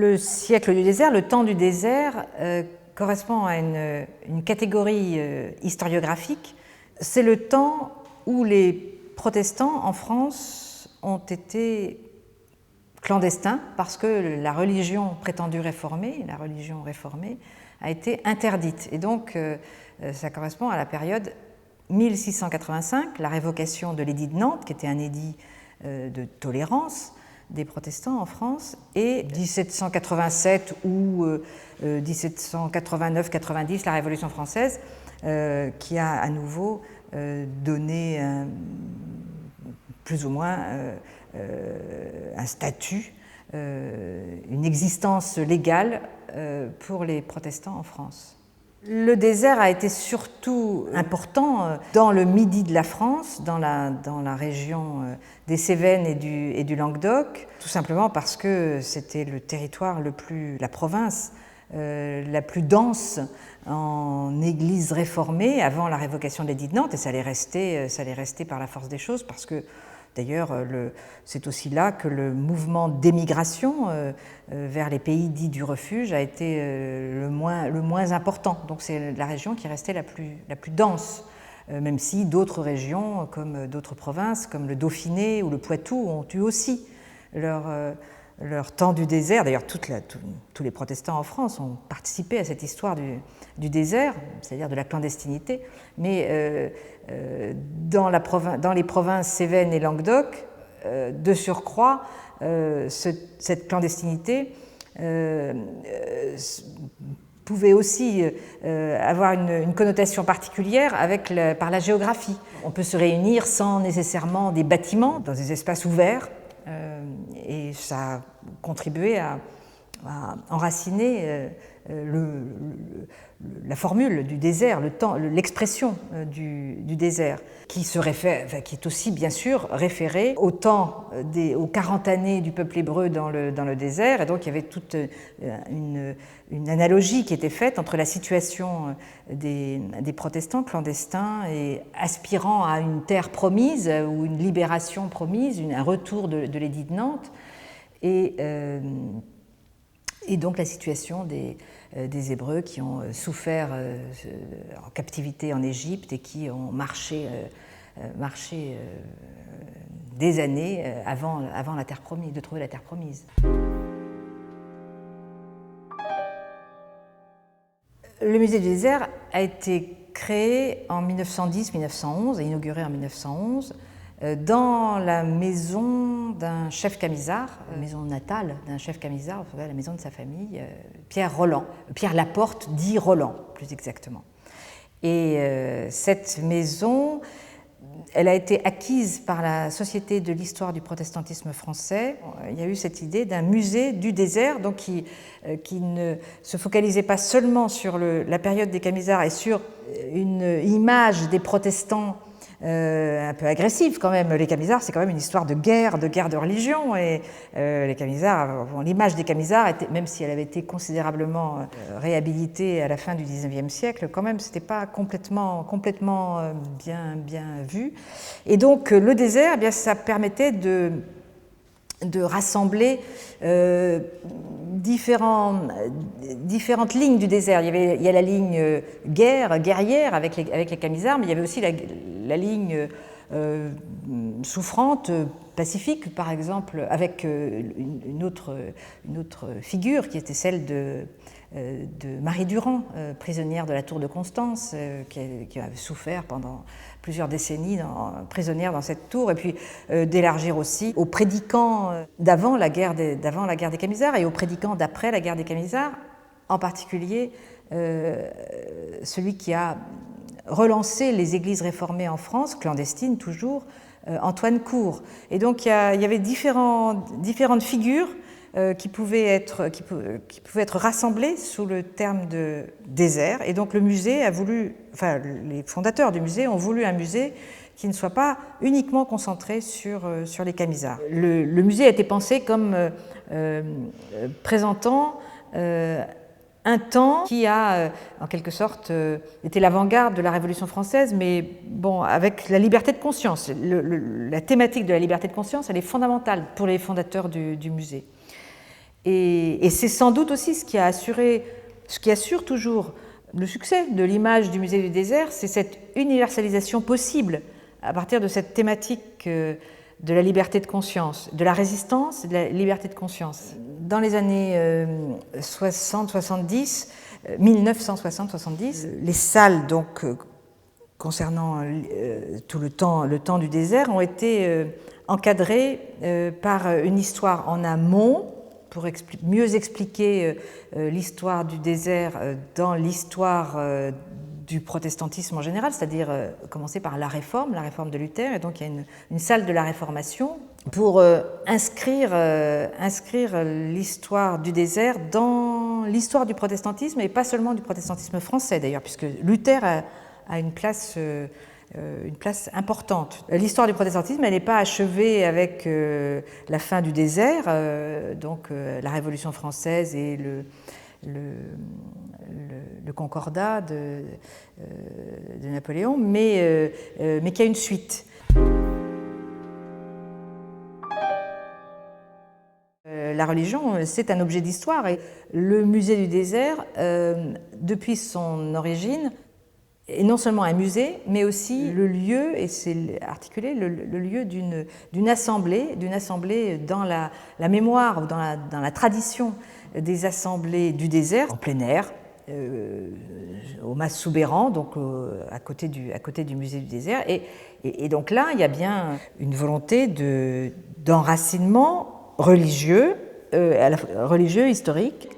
Le siècle du désert, le temps du désert, correspond à une catégorie historiographique. C'est le temps où les protestants en France ont été clandestins parce que la religion prétendue réformée, la religion réformée, a été interdite. Et donc, ça correspond à la période 1685, la révocation de l'édit de Nantes, qui était un édit de tolérance des protestants en France, et 1787 ou 1789-90, la Révolution française, qui a à nouveau donné plus ou moins un statut, une existence légale pour les protestants en France. Le désert a été surtout important dans le midi de la France, dans la région des Cévennes et du Languedoc, tout simplement parce que c'était le territoire la province la plus dense en église réformée avant la révocation de l'édit de Nantes, et ça allait rester par la force des choses, parce que d'ailleurs, c'est aussi là que le mouvement d'émigration vers les pays dits du refuge a été le moins important. Donc c'est la région qui restait la plus dense, même si d'autres régions, comme d'autres provinces, comme le Dauphiné ou le Poitou, ont eu aussi leur temps du désert. D'ailleurs, tous les protestants en France ont participé à cette histoire du désert, c'est-à-dire de la clandestinité, mais dans les provinces Cévennes et Languedoc, de surcroît, cette clandestinité pouvait aussi avoir une connotation particulière par la géographie. On peut se réunir sans nécessairement des bâtiments, dans des espaces ouverts, et ça a contribué à enraciner la formule du désert, l'expression du désert, qui est aussi bien sûr référée au temps, aux 40 années du peuple hébreu dans le désert, et donc il y avait toute une analogie qui était faite entre la situation des protestants clandestins et aspirant à une terre promise ou une libération promise, un retour de l'édit de Nantes, et donc la situation des Hébreux qui ont souffert en captivité en Égypte et qui ont marché des années avant la terre promise, de trouver la terre promise. Le musée du désert a été créé en 1910-1911, inauguré en 1911, dans la maison d'un chef camisard, la maison natale d'un chef camisard, la maison de sa famille, Pierre Roland, Pierre Laporte dit Roland, plus exactement. Et cette maison, elle a été acquise par la Société de l'histoire du protestantisme français. Il y a eu cette idée d'un musée du désert, donc qui ne se focalisait pas seulement sur la période des camisards et sur une image des protestants un peu agressive quand même. Les camisards, c'est quand même une histoire de guerre de religion, et les camisards, l'image des camisards, même si elle avait été considérablement réhabilitée à la fin du XIXe siècle, quand même, c'était pas complètement bien vu. Et donc le désert, eh bien, ça permettait de rassembler différentes lignes du désert. Il y a la ligne guerrière avec les camisards, mais il y avait aussi la ligne souffrante, pacifique, par exemple, avec une autre figure qui était celle de Marie Durand, prisonnière de la Tour de Constance, qui avait souffert pendant plusieurs décennies, prisonnière dans cette tour, et puis d'élargir aussi aux prédicants d'avant la guerre des camisards et aux prédicants d'après la guerre des camisards, en particulier celui qui a relancé les églises réformées en France, clandestines toujours, Antoine Cour. Et donc il y avait différentes figures qui pouvaient être rassemblées sous le terme de désert. Et donc le musée les fondateurs du musée ont voulu un musée qui ne soit pas uniquement concentré sur les camisards. Le musée a été pensé comme présentant un temps qui a, en quelque sorte, été l'avant-garde de la Révolution française, mais bon, avec la liberté de conscience. La thématique de la liberté de conscience, elle est fondamentale pour les fondateurs du musée. Et c'est sans doute aussi ce qui assure toujours le succès de l'image du musée du désert, c'est cette universalisation possible à partir de cette thématique de la liberté de conscience, de la résistance et de la liberté de conscience. Dans les années 60-70, 1960-70, les salles donc, concernant tout le temps du désert ont été encadrées par une histoire en amont pour mieux expliquer l'histoire du désert dans l'histoire du protestantisme en général, c'est-à-dire commencer par la réforme de Luther, et donc il y a une salle de la Réformation pour inscrire l'histoire du désert dans l'histoire du protestantisme, et pas seulement du protestantisme français d'ailleurs, puisque Luther a une place importante. L'histoire du protestantisme, elle n'est pas achevée avec la fin du désert, donc la Révolution française et le Concordat de Napoléon, mais qui a une suite. La religion, c'est un objet d'histoire, et le musée du désert, depuis son origine, est non seulement un musée, mais aussi le lieu, et c'est articulé, le lieu d'une assemblée dans la mémoire ou dans la tradition des assemblées du désert, en plein air, au Mas Soubeyran, donc à côté du musée du désert. Et donc là, il y a bien une volonté d'enracinement religieux, historique,